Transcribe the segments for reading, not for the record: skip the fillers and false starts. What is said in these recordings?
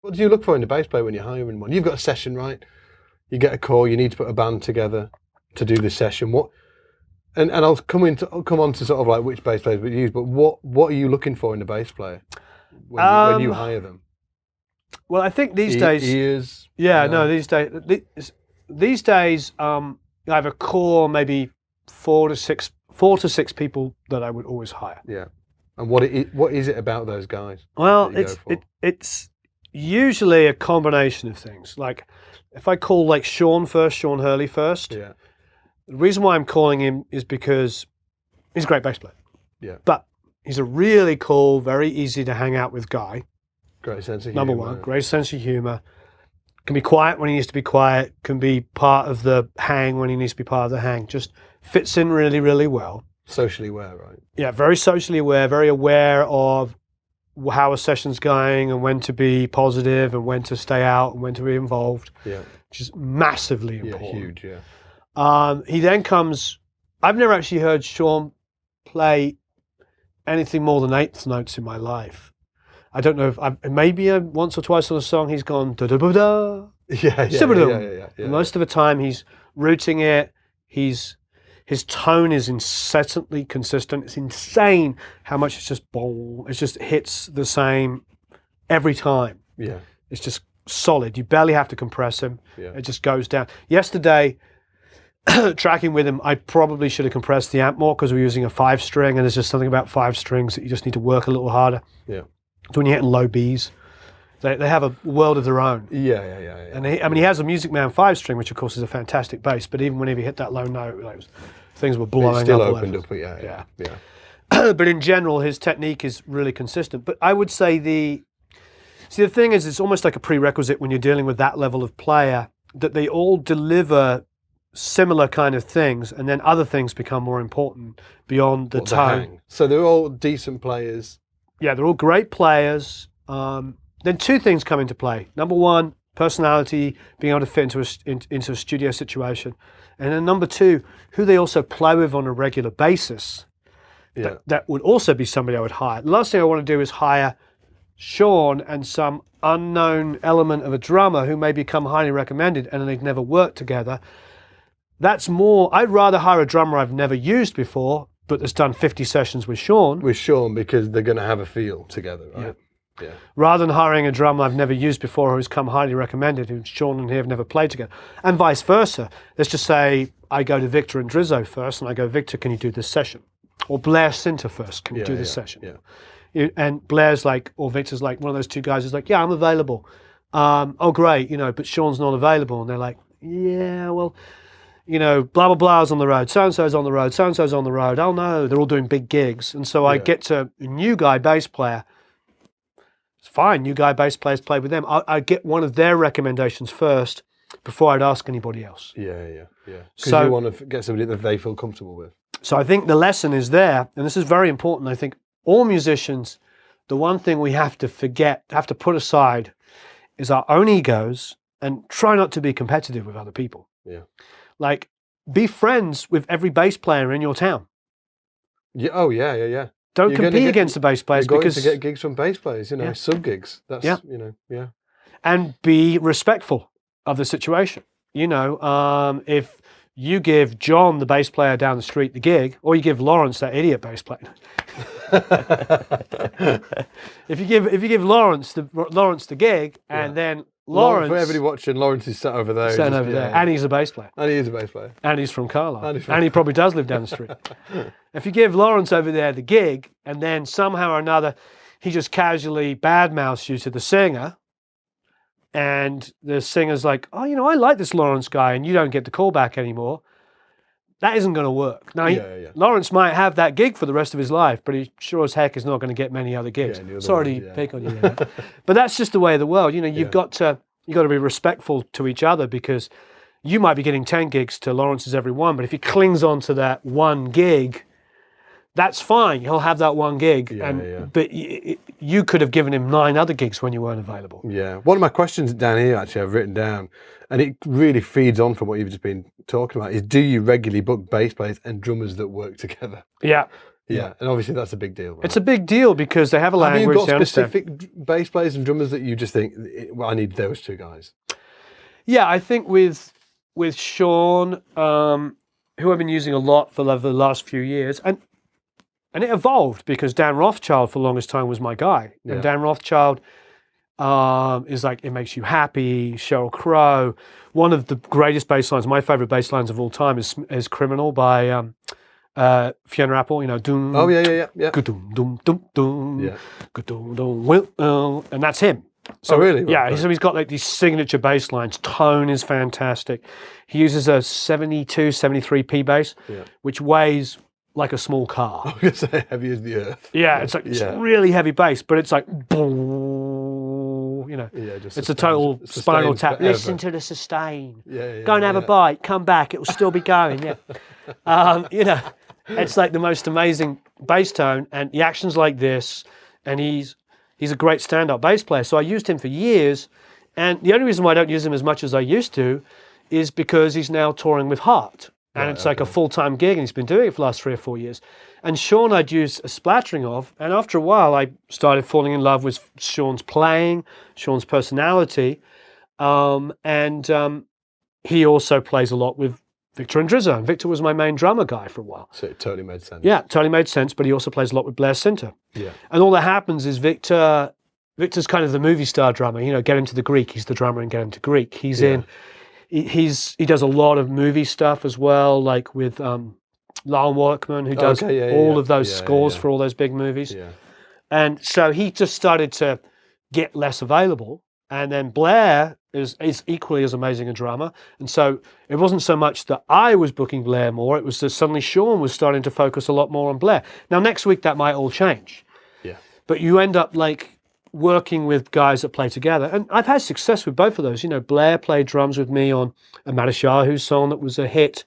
What do you look for in a bass player when you're hiring one? You've got a session, right? You get a call. You need to put a band together to do this session. What? And I'll come on to sort of like which bass players we use. But what are you looking for in a bass player when you hire them? Well, I think these days, ears. Yeah, no, these days, I have a core maybe 4 to 6 people that I would always hire. Yeah, and what is it about those guys? Well, it's usually a combination of things. Like if I call like Sean Hurley first. Yeah. The reason why I'm calling him is because he's a great bass player. Yeah. But he's a really cool, very easy to hang out with guy. Great sense of Number humor. one, great sense of humor. Can be quiet when he needs to be quiet. Can be part of the hang when he needs to be part of the hang. Just fits in really, really well. Socially aware, right? Yeah, very socially aware, very aware of how a session's going and when to be positive and when to stay out and when to be involved. Yeah. Which is massively important. Yeah, huge, yeah. He then comes, I've never actually heard Sean play anything more than eighth notes in my life. I don't know if maybe once or twice on a song he's gone da da da da. Yeah. Most of the time he's rooting it. His tone is incessantly consistent. It's insane how much it's just boom. It just hits the same every time. Yeah. It's just solid. You barely have to compress him. Yeah. It just goes down. Yesterday, tracking with him, I probably should have compressed the amp more because we're using a 5-string, and there's just something about 5 strings that you just need to work a little harder. Yeah. So when you're hitting low Bs, they have a world of their own. Yeah. And he has a Music Man 5-string, which of course is a fantastic bass, but even whenever he hit that low note, like, things were blowing up. It still opened up, yeah. But in general, his technique is really consistent. But I would say the thing is, it's almost like a prerequisite when you're dealing with that level of player that they all deliver similar kind of things, and then other things become more important beyond the tone. So they're all decent players. Yeah, they're all great players. Then 2 things come into play. Number 1, personality, being able to fit into a studio situation. And then number 2, who they also play with on a regular basis. Yeah. That would also be somebody I would hire. The last thing I want to do is hire Sean and some unknown element of a drummer who may become highly recommended and they've never worked together. That's more, I'd rather hire a drummer I've never used before, but that's done 50 sessions with Sean. Because they're going to have a feel together, right? Yeah. Rather than hiring a drummer I've never used before who's come highly recommended, who Sean and he have never played together. And vice versa. Let's just say I go to Victor and Drizzo first, and I go, Victor, can you do this session? Or Blair Sinter first, can you do this session? Yeah. And Blair's like, or Victor's like, one of those 2 guys is like, yeah, I'm available. Oh, great, but Sean's not available. And they're like, yeah, well, blah, blah, blah's on the road, so-and-so's on the road, so-and-so's on the road. Oh, no, they're all doing big gigs. And so I get to a new guy bass player. It's fine, new guy bass players play with them. I get one of their recommendations first before I'd ask anybody else. Yeah. Because you want to get somebody that they feel comfortable with. So I think the lesson is there, and this is very important. I think all musicians, the one thing we have to put aside is our own egos and try not to be competitive with other people. Yeah. Like, be friends with every bass player in your town. Yeah. Oh, yeah. Don't compete against the bass players because to get gigs from bass players, sub gigs. That's And be respectful of the situation. If you give John, the bass player down the street, the gig, or you give Lawrence, that idiot bass player. If you give Lawrence the gig, and then Lawrence, for everybody watching, Lawrence is sat over there. And he's a bass player. And he is a bass player. And he's from Carlisle. And he probably does live down the street. If you give Lawrence over there the gig, and then somehow or another he just casually badmouths you to the singer, and the singer's like, oh, I like this Lawrence guy, and you don't get the call back anymore, that isn't going to work. Now, Lawrence might have that gig for the rest of his life, but he sure as heck is not going to get many other gigs. Sorry to pick on you. But that's just the way of the world. You've got to be respectful to each other, because you might be getting 10 gigs to Lawrence's every one, but if he clings on to that one gig, that's fine. He'll have that one gig. But you could have given him 9 other gigs when you weren't available. Yeah. One of my questions down here, actually, I've written down, and it really feeds on from what you've just been talking about, is do you regularly book bass players and drummers that work together? Yeah. Yeah, and obviously that's a big deal. Right? It's a big deal because they have a language. Have you got they specific bass players and drummers that you just think, well, I need those two guys? Yeah, I think with Sean, who I've been using a lot for the last few years, and it evolved because Dan Rothschild for the longest time was my guy. Yeah. And Dan Rothschild is like, It Makes You Happy, Sheryl Crow. One of the greatest bass lines, my favorite bass lines of all time is Criminal by Fiona Apple, doom. Oh, yeah. Doom, doom, doom, doom. Yeah. Doom, doom, and that's him. So, really? Yeah, Right. so he's got like these signature bass lines. Tone is fantastic. He uses a 72, 73 bass, which weighs like a small car. I was going to say heavy as the earth. Yeah, it's like it's really heavy bass, but it's like, just it's a total spinal tap. Forever. Listen to the sustain. Yeah, Go and have a bite. Come back. It will still be going. Yeah. It's like the most amazing bass tone, and the action's like this, and he's a great stand-up bass player. So I used him for years, and the only reason why I don't use him as much as I used to is because he's now touring with Huart. And it's like a full-time gig, and he's been doing it for the last 3 or 4 years. And Sean I'd use a splattering of, and after a while I started falling in love with Sean's playing, Sean's personality, and he also plays a lot with Victor Andrizzo. And Victor was my main drummer guy for a while. So it totally made sense. Yeah, totally made sense, but he also plays a lot with Blair Sinter. Yeah. And all that happens is Victor's kind of the movie star drummer, Get Him to the Greek. He's the drummer in Get Him to Greek. He does a lot of movie stuff as well, like with Lyle Workman, who does all of those scores for all those big movies. Yeah. And so he just started to get less available. And then Blair is equally as amazing a drummer. And so it wasn't so much that I was booking Blair more, it was that suddenly Sean was starting to focus a lot more on Blair. Now, next week that might all change. Yeah. But you end up like working with guys that play together. And I've had success with both of those. Blair played drums with me on a Madishahu song that was a hit.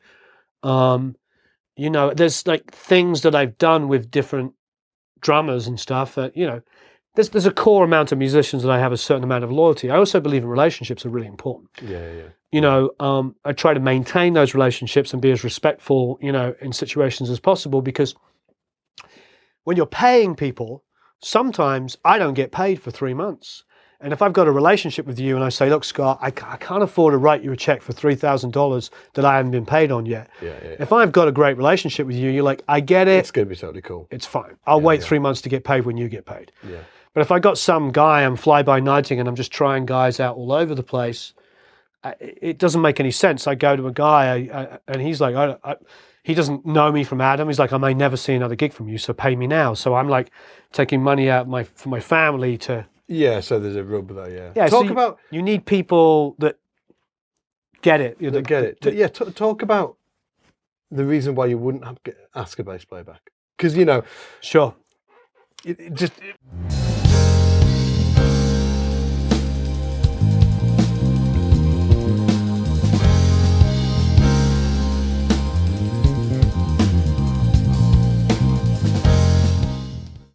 There's like things that I've done with different drummers and stuff that, there's a core amount of musicians that I have a certain amount of loyalty. I also believe in relationships are really important. Yeah. I try to maintain those relationships and be as respectful, in situations as possible, because when you're paying people, sometimes I don't get paid for 3 months. And if I've got a relationship with you and I say, look, Scott, I can't afford to write you a check for $3,000 that I haven't been paid on yet. Yeah. If I've got a great relationship with you, you're like, I get it. It's going to be totally cool. It's fine. I'll wait 3 months to get paid when you get paid. Yeah. But if I got some guy I'm fly-by-nighting and I'm just trying guys out all over the place, it doesn't make any sense. I go to a guy and he's like, he doesn't know me from Adam. He's like, I may never see another gig from you, so pay me now. So I'm like taking money out for my family to... Yeah, so there's a rub there, Yeah, Talk about... You need people that get it. Get it. Talk about the reason why you wouldn't ask a bass player back. Because, Sure. it just...